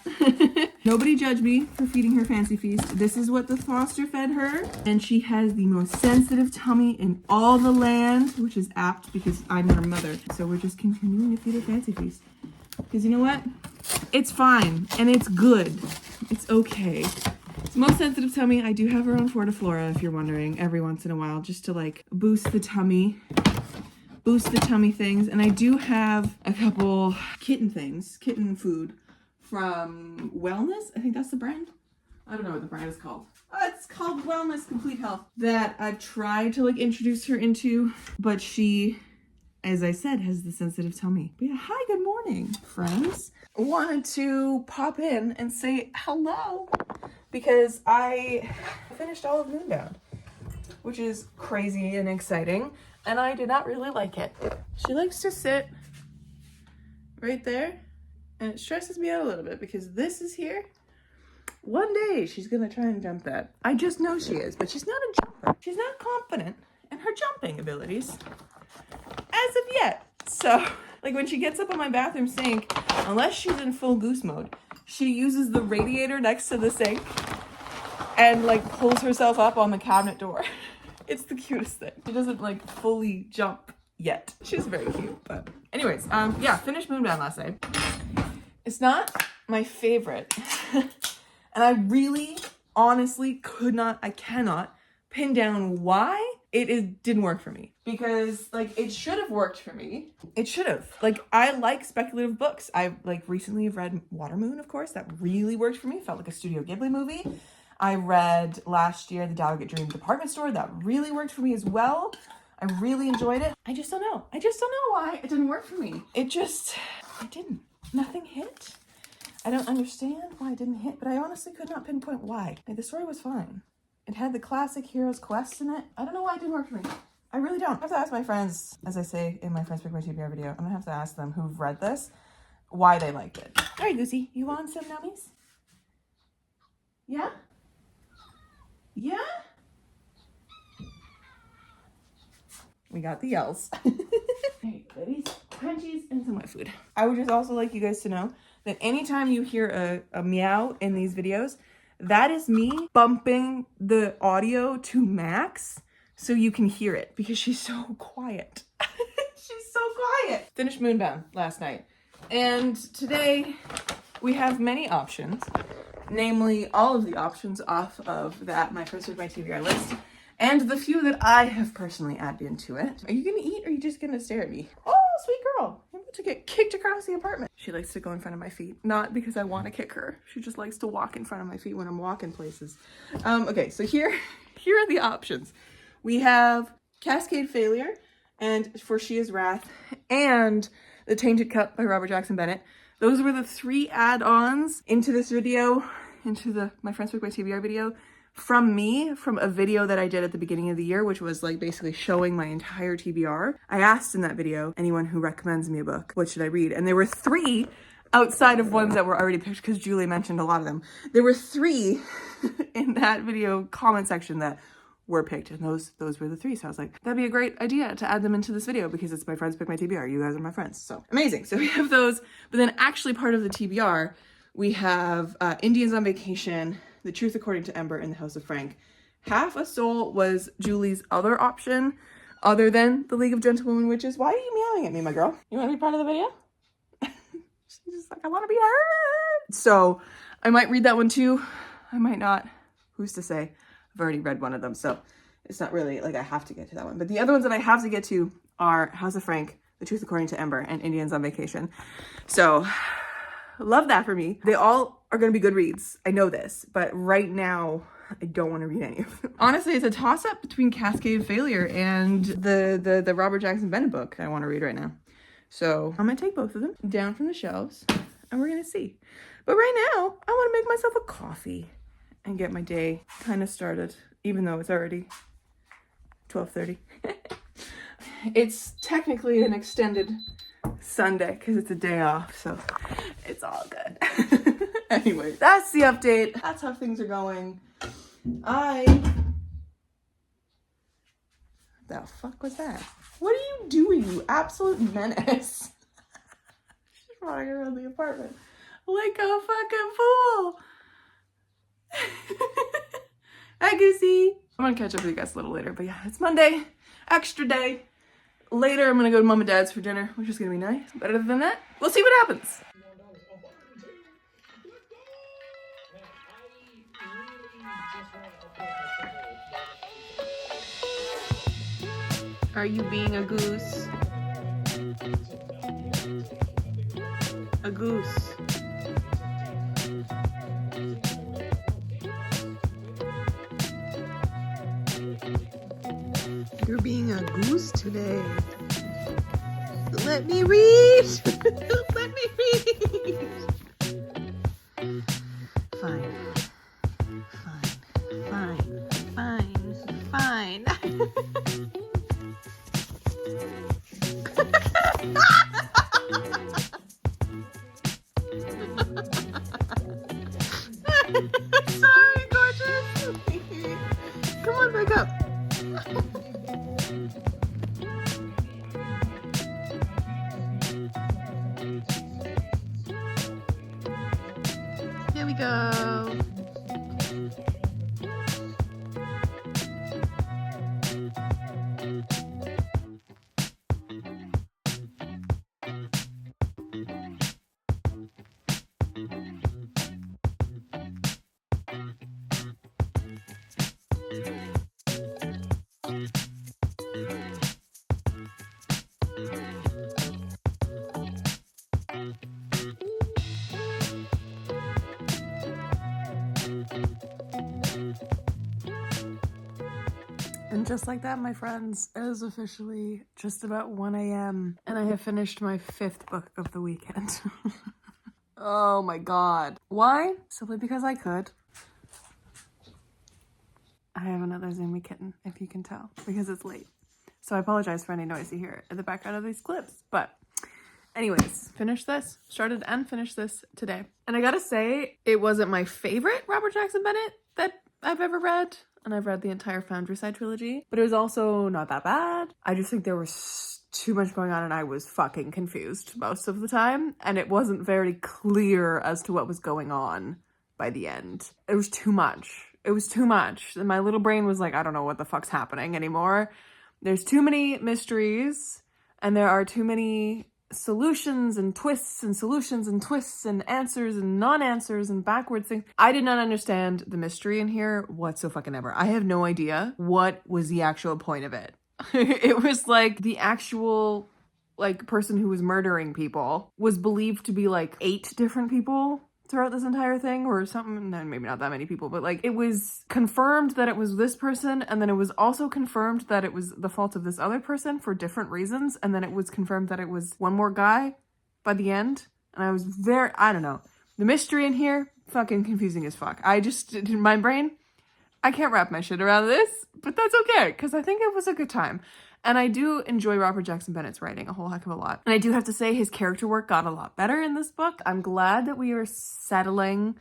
Nobody judge me for feeding her fancy feast. This is what the foster fed her. And she has the most sensitive tummy in all the land, which is apt because I'm her mother. So we're just continuing to feed her fancy feast. Because you know what? It's fine and it's good. It's okay. It's the most sensitive tummy. I do have her on Fortiflora, if you're wondering, every once in a while, just to like boost the tummy things. And I do have a couple kitten food from Wellness. I think that's the brand. I don't know what the brand is called. It's called Wellness Complete Health, that I've tried to like introduce her into, but she, as I said, has the sensitive tummy. But yeah, hi, good morning, friends. Wanted to pop in and say hello because I finished all of Moonbound, which is crazy and exciting, and I did not really like it. She likes to sit right there, and it stresses me out a little bit because this is here. One day she's gonna try and jump that. I just know she is, but she's not a jumper. She's not confident in her jumping abilities as of yet. So, like when she gets up on my bathroom sink, unless she's in full goose mode, she uses the radiator next to the sink and like pulls herself up on the cabinet door. It's the cutest thing. She doesn't like fully jump yet. She's very cute, but anyways, yeah, finished Moonbound last night. It's not my favorite. And I really, honestly I cannot pin down why it didn't work for me. Because like it should have worked for me. It should have. Like I like speculative books. I like recently have read Watermoon, of course. That really worked for me. Felt like a Studio Ghibli movie. I read last year The Delicate Dream Department Store. That really worked for me as well. I really enjoyed it. I just don't know. I just don't know why it didn't work for me. It didn't. Nothing hit. I don't understand why it didn't hit, but I honestly could not pinpoint why. Like, the story was fine. It had the classic hero's quest in it. I don't know why it didn't work for me. I really don't. I have to ask my friends, as I say in my Friends Pick My TBR video, I'm gonna have to ask them who've read this, why they liked it. All right, Goosey, you want some nummies? Yeah? Yeah? We got the yells. Hey, buddies, crunchies, and some wet food. I would just also like you guys to know that anytime you hear a meow in these videos, that is me bumping the audio to max so you can hear it because she's so quiet. She's so quiet. Finished Moonbound last night. And today we have many options, namely all of the options off of that My Friends Pick My TBR list, and the few that I have personally added into it. Are you gonna eat or are you just gonna stare at me? Oh, sweet girl. I'm about to get kicked across the apartment. She likes to go in front of my feet. Not because I want to kick her. She just likes to walk in front of my feet when I'm walking places. Okay, so here are the options. We have Cascade Failure and For She Is Wrath and The Tainted Cup by Robert Jackson Bennett. Those were the 3 add-ons into this video, into the My Friends Pick My TBR video, from a video that I did at the beginning of the year, which was like basically showing my entire TBR. I asked in that video, anyone who recommends me a book, what should I read? And there were 3 outside of ones that were already picked because Julie mentioned a lot of them. There were 3 in that video comment section that were picked, and those were the 3. So I was like, that'd be a great idea to add them into this video because it's My Friends Pick My TBR. You guys are my friends. So amazing. So we have those, but then actually part of the TBR, we have Indians on Vacation, The Truth According to Ember, and The House of Frank. Half a Soul was Julie's other option, other than The League of Gentlewomen Witches. Why are you meowing at me, my girl? You want to be part of the video? She's just like, I want to be heard. So I might read that one too. I might not. Who's to say? I've already read one of them, so it's not really like I have to get to that one. But the other ones that I have to get to are House of Frank, The Truth According to Ember, and Indians on Vacation. So love that for me. They all are going to be good reads. I know this, but right now I don't want to read any of them. Honestly, it's a toss-up between Cascade Failure and the Robert Jackson Bennett book I want to read right now. So I'm going to take both of them down from the shelves and we're going to see. But right now, I want to make myself a coffee and get my day kind of started, even though it's already 12:30. It's technically an extended Sunday because it's a day off, so it's all good. Anyway, that's the update. That's how things are going. The fuck was that? What are you doing, you absolute menace? She's running around the apartment like a fucking fool. Hi, Goosey. I'm gonna catch up with you guys a little later, but yeah, it's Monday, extra day. Later, I'm gonna go to Mom and Dad's for dinner, which is gonna be nice. But other than that, we'll see what happens. Are you being a goose? A goose. You're being a goose today. Let me read. Let me read. Fine. Fine. Fine. Fine. Fine. Sorry, gorgeous. Come on, back up. Here we go. And just like that, my friends, it is officially just about 1 a.m. and I have finished my 5th book of the weekend. Oh my god. Why? Simply because I could. I have another zoomy kitten, if you can tell, because it's late. So I apologize for any noise you hear in the background of these clips. But anyways, started and finished this today. And I gotta say, it wasn't my favorite Robert Jackson Bennett that I've ever read. And I've read the entire Foundryside trilogy, but it was also not that bad. I just think there was too much going on and I was fucking confused most of the time. And it wasn't very clear as to what was going on by the end. It was too much. It was too much. And my little brain was like, I don't know what the fuck's happening anymore. There's too many mysteries and there are too many solutions and twists and solutions and twists and answers and non-answers and backwards things. I did not understand the mystery in here whatsoever. I have no idea what was the actual point of it. It was like the actual person who was murdering people was believed to be 8 different people throughout this entire thing or something. No, maybe not that many people, but it was confirmed that it was this person, and then it was also confirmed that it was the fault of this other person for different reasons, and then it was confirmed that it was one more guy by the end. And I was I don't know. The mystery in here, fucking confusing as fuck. In my brain, I can't wrap my shit around this, but that's okay, because I think it was a good time. And I do enjoy Robert Jackson Bennett's writing a whole heck of a lot. And I do have to say his character work got a lot better in this book. I'm glad that we are settling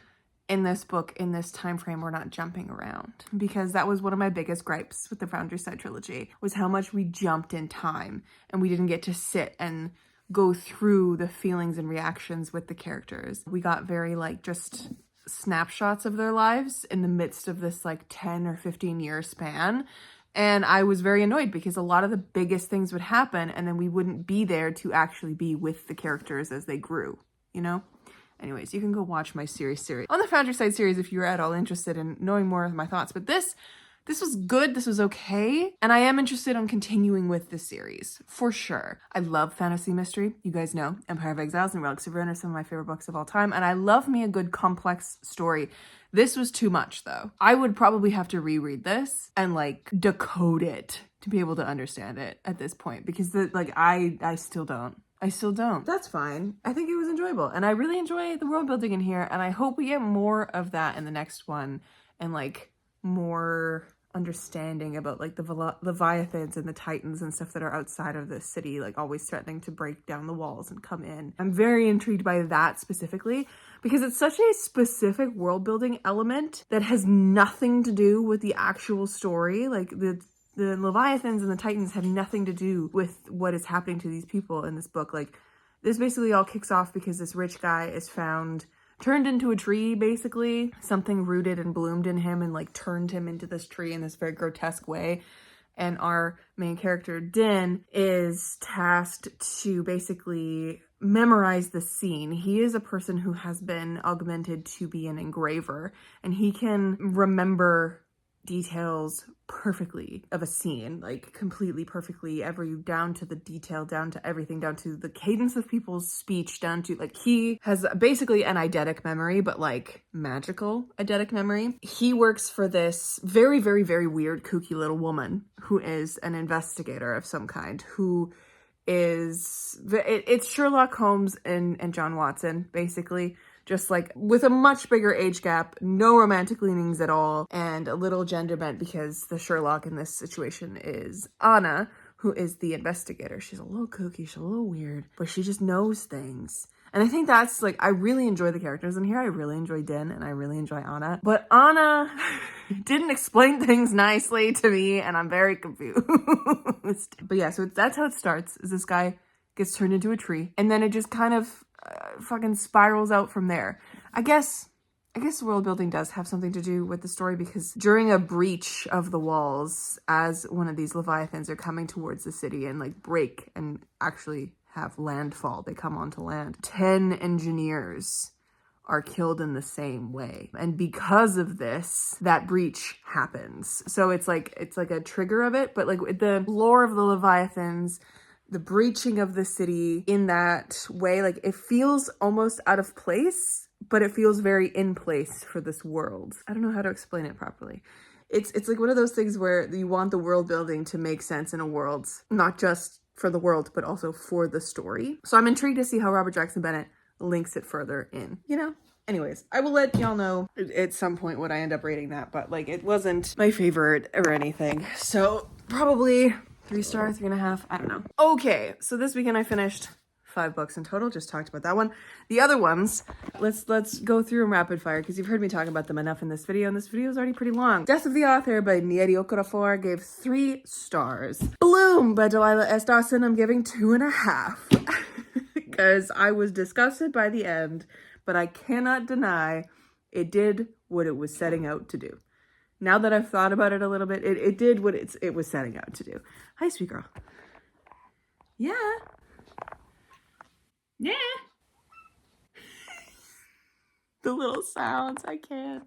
in this book in this time frame. We're not jumping around, because that was one of my biggest gripes with the Foundryside trilogy, was how much we jumped in time and we didn't get to sit and go through the feelings and reactions with the characters. We got very just snapshots of their lives in the midst of this 10 or 15 year span. And I was very annoyed because a lot of the biggest things would happen and then we wouldn't be there to actually be with the characters as they grew, you know? Anyways, you can go watch my series on the Foundryside series if you're at all interested in knowing more of my thoughts. But this was good. This was okay. And I am interested in continuing with this series, for sure. I love fantasy mystery. You guys know Empire of Exiles and Relics of Ruin are some of my favorite books of all time. And I love me a good complex story. This was too much, though. I would probably have to reread this and decode it to be able to understand it at this point, because I still don't. I still don't. That's fine. I think it was enjoyable. And I really enjoy the world building in here. And I hope we get more of that in the next one, and more understanding about the Leviathans and the Titans and stuff that are outside of the city, always threatening to break down the walls and come in. I'm very intrigued by that specifically, because it's such a specific world building element that has nothing to do with the actual story. The Leviathans and the Titans have nothing to do with what is happening to these people in this book. This basically all kicks off because this rich guy is found turned into a tree, basically. Something rooted and bloomed in him and turned him into this tree in this very grotesque way. And our main character, Din, is tasked to basically memorize the scene. He is a person who has been augmented to be an engraver, and he can remember details perfectly of a scene, completely perfectly, down to the detail, down to everything, down to the cadence of people's speech, down to he has basically an eidetic memory, but magical eidetic memory. He works for this very, very, very weird, kooky little woman who is an investigator of some kind, who is, it's Sherlock Holmes and John Watson, basically. Just with a much bigger age gap, no romantic leanings at all, and a little gender bent, because the Sherlock in this situation is Anna, who is the investigator. She's a little kooky, she's a little weird, but she just knows things. And I think that's like, I really enjoy the characters in here. I really enjoy Din and I really enjoy Anna. But Anna didn't explain things nicely to me and I'm very confused. But yeah, so that's how it starts, is this guy gets turned into a tree and then it just kind of fucking spirals out from there. I guess the world building does have something to do with the story, because during a breach of the walls, as one of these Leviathans are coming towards the city and like break and actually have landfall, they come onto land, 10 engineers are killed in the same way. And because of this, that breach happens. So it's like a trigger of it, but like the lore of the Leviathans, the breaching of the city in that way, like it feels almost out of place, but it feels very in place for this world. I don't know how to explain it properly. It's like one of those things where you want the world building to make sense in a world, not just for the world, but also for the story. So I'm intrigued to see how Robert Jackson Bennett links it further in, you know? Anyways, I will let y'all know at some point what I end up rating that, but like it wasn't my favorite or anything. So probably 3 stars, 3.5, I don't know. Okay, so this weekend I finished 5 books in total, just talked about that one. The other ones, let's go through them rapid fire, because you've heard me talk about them enough in this video, and this video is already pretty long. Death of the Author by Nieri Okorafor gave 3 stars. Bloom by Delilah S. Dawson, I'm giving 2.5. Because I was disgusted by the end, but I cannot deny it did what it was setting out to do. Now that I've thought about it a little bit, it did what it was setting out to do. Hi, sweet girl. Yeah. Yeah. The little sounds, I can't.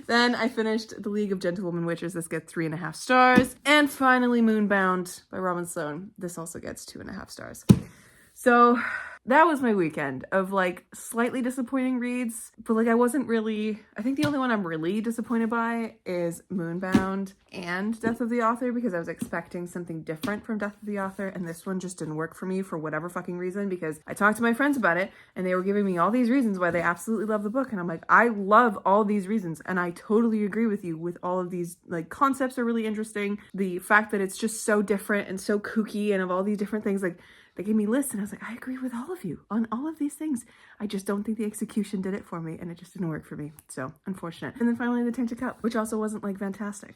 Then I finished The League of Gentlewoman Witches. This gets 3.5 stars. And finally, Moonbound by Robin Sloan. This also gets 2.5 stars. So that was my weekend of like slightly disappointing reads, but like I think the only one I'm really disappointed by is Moonbound and Death of the Author, because I was expecting something different from Death of the Author, and this one just didn't work for me for whatever fucking reason, because I talked to my friends about it and they were giving me all these reasons why they absolutely love the book, and I'm like, I love all these reasons and I totally agree with you with all of these. Like, concepts are really interesting. The fact that it's just so different and so kooky and of all these different things, like they gave me lists and I was like, I agree with all of you on all of these things. I just don't think the execution did it for me, and it just didn't work for me. So unfortunate. And then finally The Tainted Cup, which also wasn't like fantastic.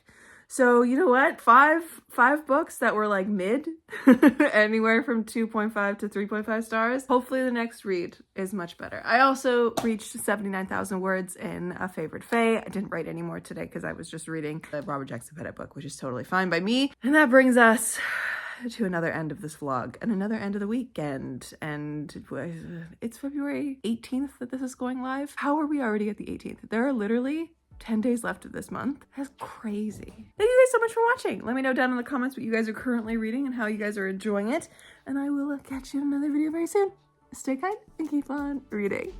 So you know what? Five books that were like mid, anywhere from 2.5 to 3.5 stars. Hopefully the next read is much better. I also reached 79,000 words in A Favorite Fey. I didn't write any more today because I was just reading the Robert Jackson Bennett book, which is totally fine by me. And that brings us to another end of this vlog and another end of the weekend, and it's February 18th that this is going live. How are we already at the 18th? There are literally 10 days left of this month. That's crazy. Thank you guys so much for watching. Let me know down in the comments what you guys are currently reading and how you guys are enjoying it, and I will catch you in another video very soon. Stay kind and keep on reading.